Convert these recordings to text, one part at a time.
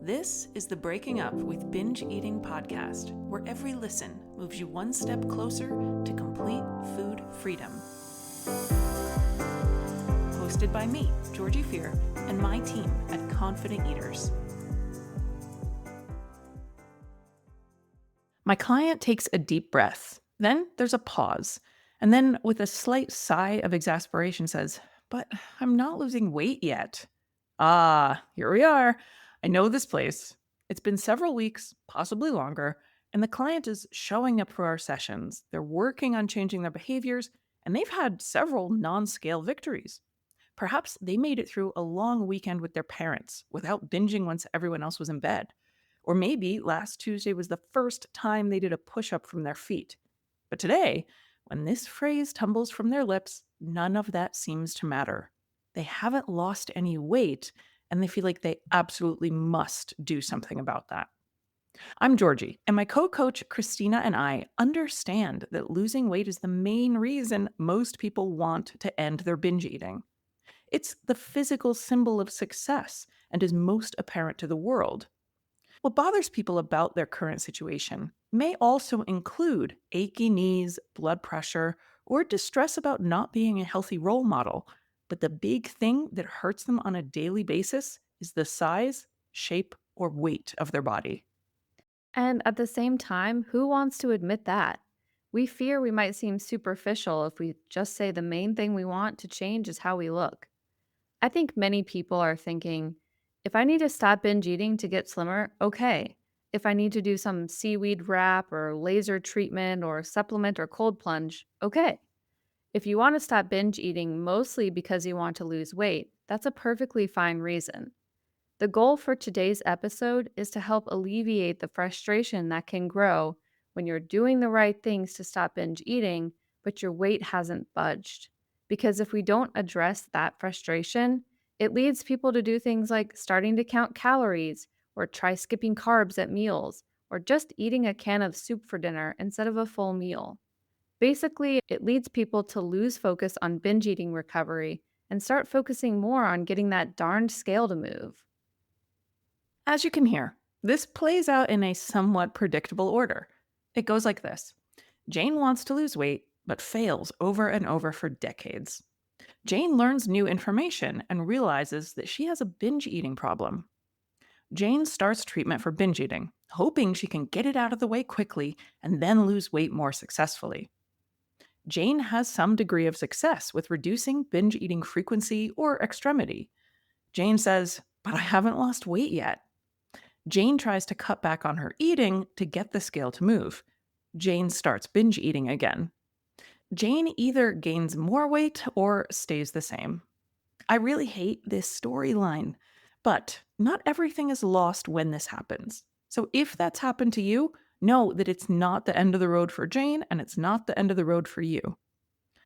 This is the Breaking Up with Binge Eating podcast, where every listen moves you one step closer to complete food freedom. Hosted by me, Georgie Fear, and my team at Confident Eaters. My client takes a deep breath. Then there's a pause. And then, with a slight sigh of exasperation, says, "But I'm not losing weight yet." Ah, here we are. I know this place. It's been several weeks, possibly longer, and the client is showing up for our sessions. They're working on changing their behaviors, and they've had several non-scale victories. Perhaps they made it through a long weekend with their parents without binging once everyone else was in bed. Or maybe last Tuesday was the first time they did a push-up from their feet. But today, when this phrase tumbles from their lips, none of that seems to matter. They haven't lost any weight, and they feel like they absolutely must do something about that. I'm Georgie, and my co-coach Christina and I understand that losing weight is the main reason most people want to end their binge eating. It's the physical symbol of success and is most apparent to the world. What bothers people about their current situation may also include achy knees, blood pressure, or distress about not being a healthy role model. But the big thing that hurts them on a daily basis is the size, shape, or weight of their body. And at the same time, who wants to admit that? We fear we might seem superficial if we just say the main thing we want to change is how we look. I think many people are thinking, if I need to stop binge eating to get slimmer, okay. If I need to do some seaweed wrap or laser treatment or supplement or cold plunge, okay. If you want to stop binge eating mostly because you want to lose weight, that's a perfectly fine reason. The goal for today's episode is to help alleviate the frustration that can grow when you're doing the right things to stop binge eating, but your weight hasn't budged. Because if we don't address that frustration, it leads people to do things like starting to count calories, or try skipping carbs at meals, or just eating a can of soup for dinner instead of a full meal. Basically, it leads people to lose focus on binge eating recovery and start focusing more on getting that darned scale to move. As you can hear, this plays out in a somewhat predictable order. It goes like this. Jane wants to lose weight, but fails over and over for decades. Jane learns new information and realizes that she has a binge eating problem. Jane starts treatment for binge eating, hoping she can get it out of the way quickly and then lose weight more successfully. Jane has some degree of success with reducing binge eating frequency or extremity. Jane says, "But I haven't lost weight yet." Jane tries to cut back on her eating to get the scale to move. Jane starts binge eating again. Jane either gains more weight or stays the same. I really hate this storyline, but not everything is lost when this happens. So if that's happened to you, know that it's not the end of the road for Jane and it's not the end of the road for you.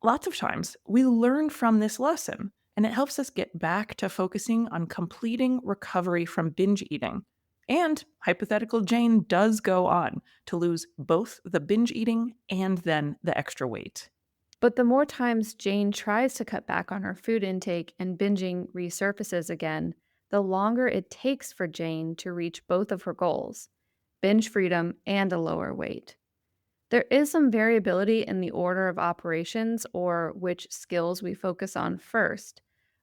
Lots of times we learn from this lesson, and it helps us get back to focusing on completing recovery from binge eating. And hypothetical Jane does go on to lose both the binge eating and then the extra weight. But the more times Jane tries to cut back on her food intake and binging resurfaces again, the longer it takes for Jane to reach both of her goals, binge freedom and a lower weight. There is some variability in the order of operations or which skills we focus on first,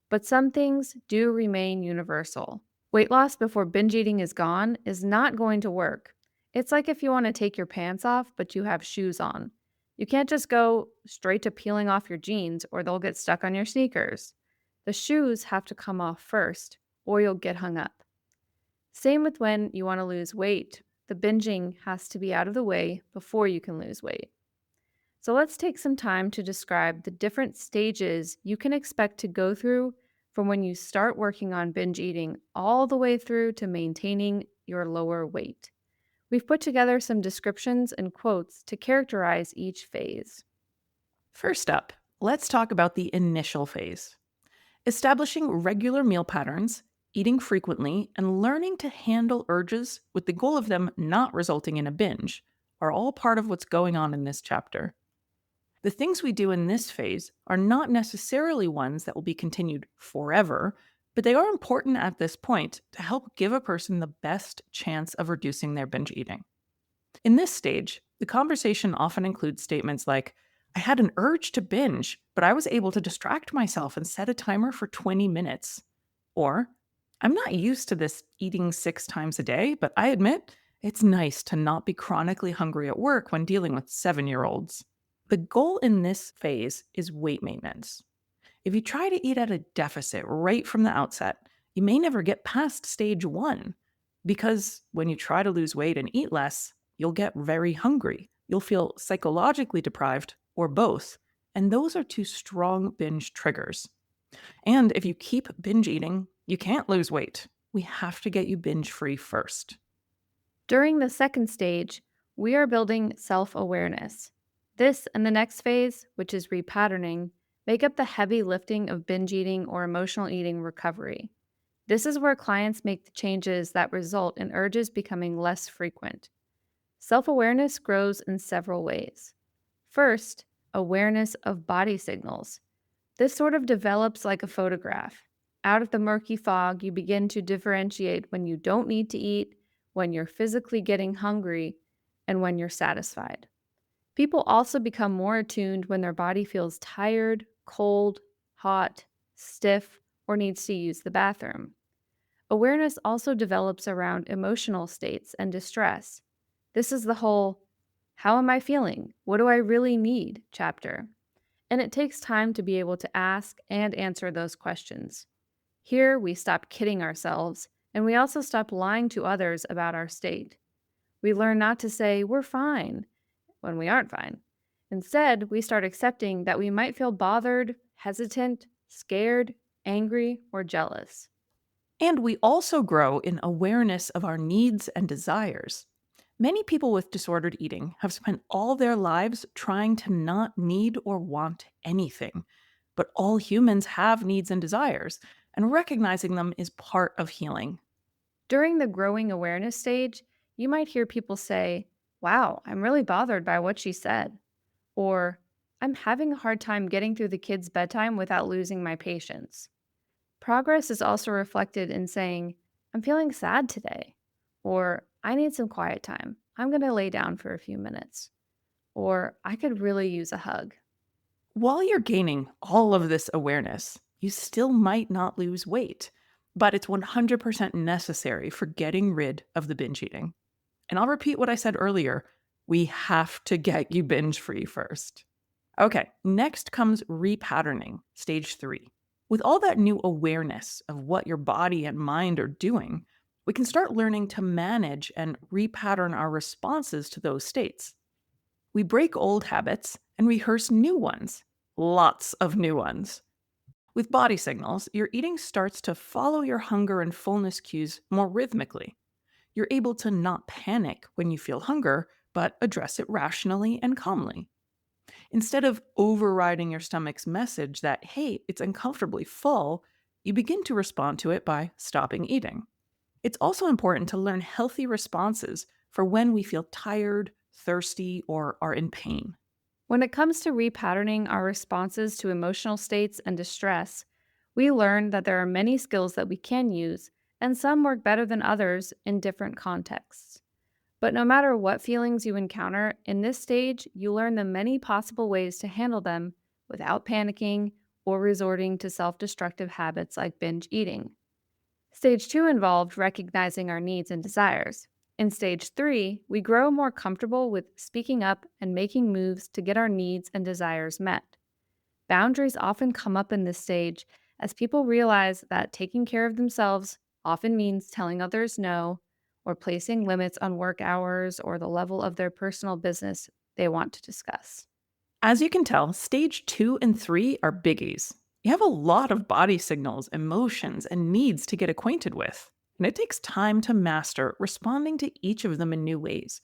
but some things do remain universal. Weight loss before binge eating is gone is not going to work. It's like if you want to take your pants off, but you have shoes on. You can't just go straight to peeling off your jeans or they'll get stuck on your sneakers. The shoes have to come off first, or you'll get hung up. Same with when you want to lose weight. The binging has to be out of the way before you can lose weight. So let's take some time to describe the different stages you can expect to go through from when you start working on binge eating all the way through to maintaining your lower weight. We've put together some descriptions and quotes to characterize each phase. First up, let's talk about the initial phase. Establishing regular meal patterns, eating frequently, and learning to handle urges with the goal of them not resulting in a binge are all part of what's going on in this chapter. The things we do in this phase are not necessarily ones that will be continued forever, But they are important at this point to help give a person the best chance of reducing their binge eating. In this stage, the conversation often includes statements like, I had an urge to binge, but I was able to distract myself and set a timer for 20 minutes. Or, I'm not used to this eating 6 times a day, but I admit it's nice to not be chronically hungry at work when dealing with 7-year-olds. The goal in this phase is weight maintenance. If you try to eat at a deficit right from the outset, you may never get past stage 1 because when you try to lose weight and eat less, you'll get very hungry. You'll feel psychologically deprived or both. And those are two strong binge triggers. And if you keep binge eating, you can't lose weight. We have to get you binge free first. During the second stage, we are building self awareness. This and the next phase, which is repatterning, make up the heavy lifting of binge eating or emotional eating recovery. This is where clients make the changes that result in urges becoming less frequent. Self awareness grows in several ways. First, awareness of body signals. This sort of develops like a photograph. Out of the murky fog, you begin to differentiate when you don't need to eat, when you're physically getting hungry, and when you're satisfied. People also become more attuned when their body feels tired, cold, hot, stiff, or needs to use the bathroom. Awareness also develops around emotional states and distress. This is the whole, how am I feeling? What do I really need chapter. And it takes time to be able to ask and answer those questions. Here, we stop kidding ourselves, and we also stop lying to others about our state. We learn not to say, we're fine, when we aren't fine. Instead, we start accepting that we might feel bothered, hesitant, scared, angry, or jealous. And we also grow in awareness of our needs and desires. Many people with disordered eating have spent all their lives trying to not need or want anything. But all humans have needs and desires, and recognizing them is part of healing. During the growing awareness stage, you might hear people say, wow, I'm really bothered by what she said. Or, I'm having a hard time getting through the kids' bedtime without losing my patience. Progress is also reflected in saying, I'm feeling sad today. Or, I need some quiet time. I'm going to lay down for a few minutes. Or, I could really use a hug. While you're gaining all of this awareness, you still might not lose weight, but it's 100% necessary for getting rid of the binge eating. And I'll repeat what I said earlier, we have to get you binge free first. Okay, next comes repatterning, stage 3. With all that new awareness of what your body and mind are doing, we can start learning to manage and repattern our responses to those states. We break old habits and rehearse new ones, lots of new ones. With body signals, your eating starts to follow your hunger and fullness cues more rhythmically. You're able to not panic when you feel hunger, but address it rationally and calmly. Instead of overriding your stomach's message that, hey, it's uncomfortably full, you begin to respond to it by stopping eating. It's also important to learn healthy responses for when we feel tired, thirsty, or are in pain. When it comes to repatterning our responses to emotional states and distress, we learn that there are many skills that we can use, and some work better than others in different contexts. But no matter what feelings you encounter, in this stage, you learn the many possible ways to handle them without panicking or resorting to self destructive habits like binge eating. Stage 2 involved recognizing our needs and desires. In stage 3, we grow more comfortable with speaking up and making moves to get our needs and desires met. Boundaries often come up in this stage as people realize that taking care of themselves often means telling others no or placing limits on work hours or the level of their personal business they want to discuss. As you can tell, stage 2 and 3 are biggies. You have a lot of body signals, emotions, and needs to get acquainted with, and it takes time to master responding to each of them in new ways.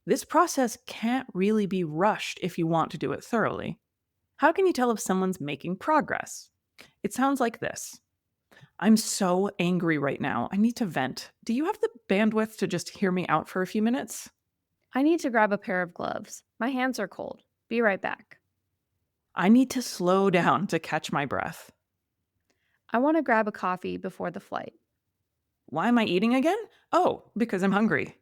This process can't really be rushed if you want to do it thoroughly. How can you tell if someone's making progress? It sounds like this. I'm so angry right now. I need to vent. Do you have the bandwidth to just hear me out for a few minutes? I need to grab a pair of gloves. My hands are cold. Be right back. I need to slow down to catch my breath. I want to grab a coffee before the flight. Why am I eating again? Oh, because I'm hungry.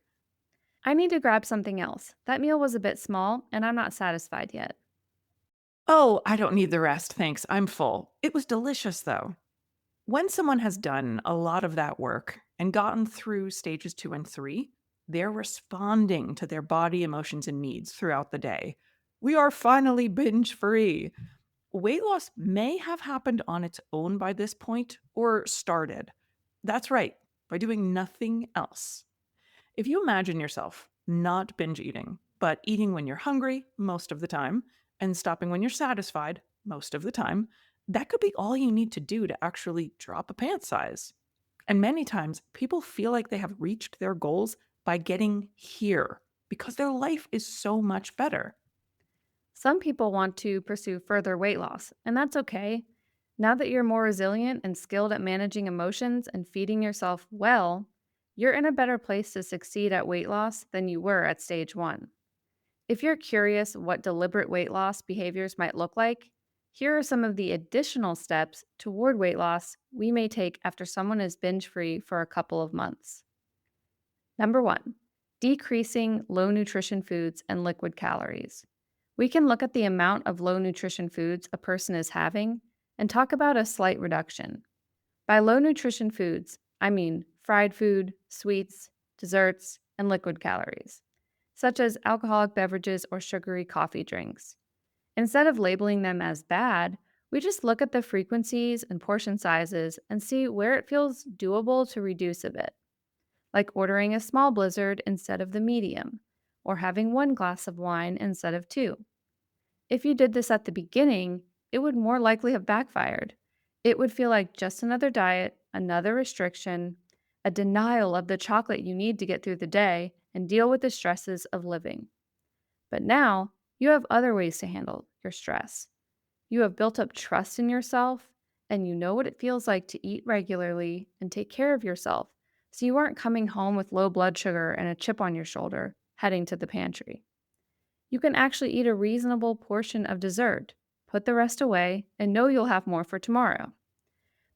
I need to grab something else. That meal was a bit small, and I'm not satisfied yet. Oh, I don't need the rest, thanks. I'm full. It was delicious, though. When someone has done a lot of that work and gotten through stages 2 and 3, they're responding to their body emotions and needs throughout the day. We are finally binge free. Weight loss may have happened on its own by this point or started. That's right, by doing nothing else. If you imagine yourself not binge eating, but eating when you're hungry most of the time and stopping when you're satisfied most of the time, that could be all you need to do to actually drop a pant size. And many times, people feel like they have reached their goals by getting here because their life is so much better. Some people want to pursue further weight loss, and that's okay. Now that you're more resilient and skilled at managing emotions and feeding yourself well, you're in a better place to succeed at weight loss than you were at stage 1. If you're curious what deliberate weight loss behaviors might look like, here are some of the additional steps toward weight loss we may take after someone is binge free for a couple of months. Number 1, decreasing low nutrition foods and liquid calories. We can look at the amount of low nutrition foods a person is having and talk about a slight reduction. By low nutrition foods, I mean fried food, sweets, desserts, and liquid calories, such as alcoholic beverages or sugary coffee drinks. Instead of labeling them as bad, we just look at the frequencies and portion sizes and see where it feels doable to reduce a bit, like ordering a small blizzard instead of the medium, or having one glass of wine instead of two. If you did this at the beginning, it would more likely have backfired. It would feel like just another diet, another restriction, a denial of the chocolate you need to get through the day and deal with the stresses of living. But now, you have other ways to handle your stress. You have built up trust in yourself, and you know what it feels like to eat regularly and take care of yourself, so you aren't coming home with low blood sugar and a chip on your shoulder, heading to the pantry. You can actually eat a reasonable portion of dessert, put the rest away, and know you'll have more for tomorrow.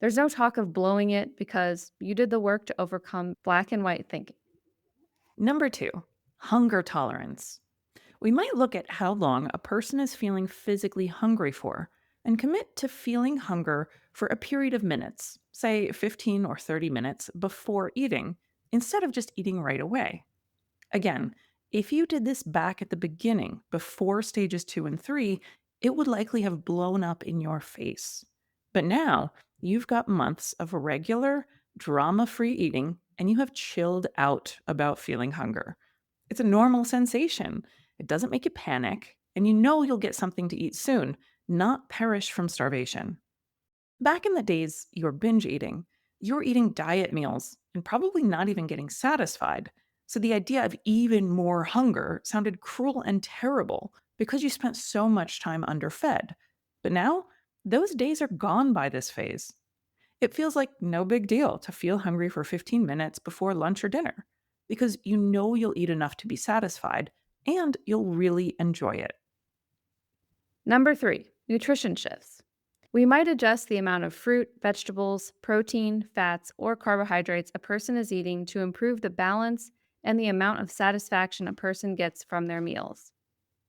There's no talk of blowing it because you did the work to overcome black and white thinking. Number 2, hunger tolerance. We might look at how long a person is feeling physically hungry for and commit to feeling hunger for a period of minutes, say 15 or 30 minutes before eating, instead of just eating right away. Again, if you did this back at the beginning, before stages 2 and 3, it would likely have blown up in your face. But now, you've got months of regular, drama free eating, and you have chilled out about feeling hunger. It's a normal sensation. It doesn't make you panic, and you know you'll get something to eat soon, not perish from starvation. Back in the days you were binge eating, you were eating diet meals and probably not even getting satisfied. So the idea of even more hunger sounded cruel and terrible because you spent so much time underfed. But now, those days are gone by this phase. It feels like no big deal to feel hungry for 15 minutes before lunch or dinner because you know you'll eat enough to be satisfied and you'll really enjoy it. Number 3, nutrition shifts. We might adjust the amount of fruit, vegetables, protein, fats, or carbohydrates a person is eating to improve the balance and the amount of satisfaction a person gets from their meals.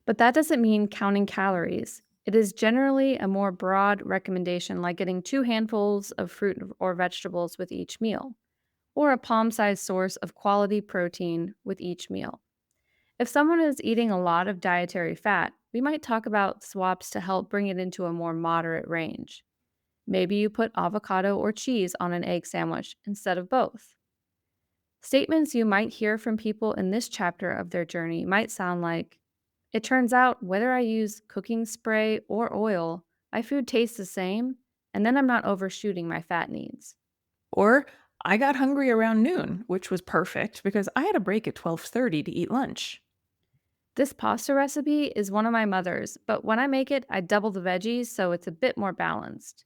But that doesn't mean counting calories. It is generally a more broad recommendation, like getting 2 handfuls of fruit or vegetables with each meal, or a palm sized source of quality protein with each meal. If someone is eating a lot of dietary fat, we might talk about swaps to help bring it into a more moderate range. Maybe you put avocado or cheese on an egg sandwich instead of both. Statements you might hear from people in this chapter of their journey might sound like, "It turns out whether I use cooking spray or oil, my food tastes the same, and then I'm not overshooting my fat needs." Or I got hungry around noon, which was perfect because I had a break at 12:30 to eat lunch. This pasta recipe is one of my mother's, but when I make it, I double the veggies so it's a bit more balanced.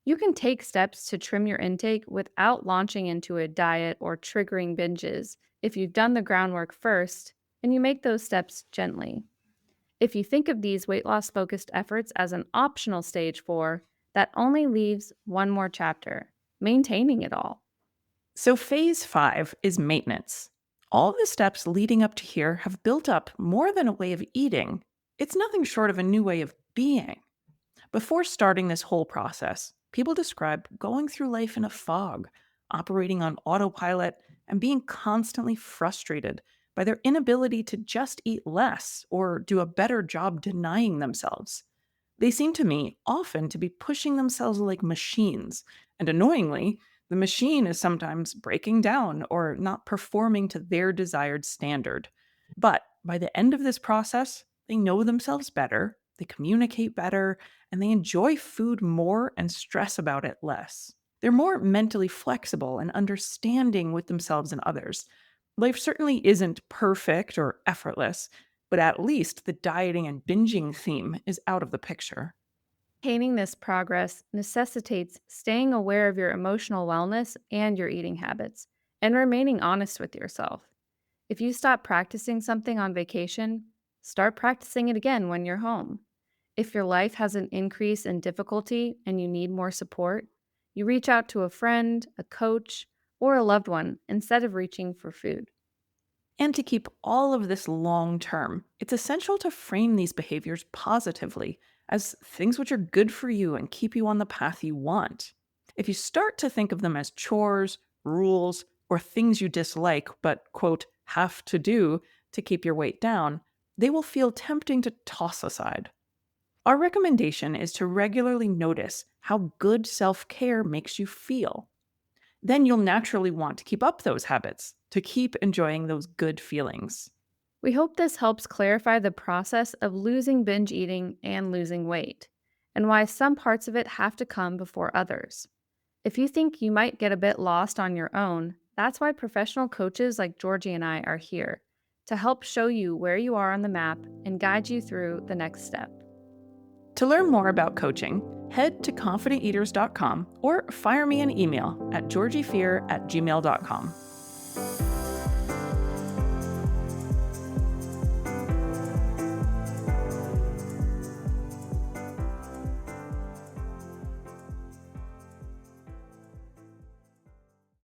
You can take steps to trim your intake without launching into a diet or triggering binges if you've done the groundwork first and you make those steps gently. If you think of these weight loss focused efforts as an optional stage 4, That only leaves one more chapter: maintaining it all. So, phase 5 is maintenance. All the steps leading up to here have built up more than a way of eating, it's nothing short of a new way of being. Before starting this whole process, people describe going through life in a fog, operating on autopilot, and being constantly frustrated by their inability to just eat less or do a better job denying themselves. They seem to me often to be pushing themselves like machines, and annoyingly, the machine is sometimes breaking down or not performing to their desired standard. But by the end of this process, they know themselves better, they communicate better, and they enjoy food more and stress about it less. They're more mentally flexible and understanding with themselves and others. Life certainly isn't perfect or effortless, but at least the dieting and binging theme is out of the picture. Maintaining this progress necessitates staying aware of your emotional wellness and your eating habits, and remaining honest with yourself. If you stop practicing something on vacation, start practicing it again when you're home. If your life has an increase in difficulty and you need more support, you reach out to a friend, a coach, or a loved one instead of reaching for food. And to keep all of this long term, it's essential to frame these behaviors positively as things which are good for you and keep you on the path you want. If you start to think of them as chores, rules, or things you dislike but, quote, have to do to keep your weight down, they will feel tempting to toss aside. Our recommendation is to regularly notice how good self care makes you feel. Then you'll naturally want to keep up those habits, to keep enjoying those good feelings. We hope this helps clarify the process of losing binge eating and losing weight, and why some parts of it have to come before others. If you think you might get a bit lost on your own, that's why professional coaches like Georgie and I are here to help show you where you are on the map and guide you through the next step. To learn more about coaching, head to confidenteaters.com or fire me an email at georgiefear@gmail.com.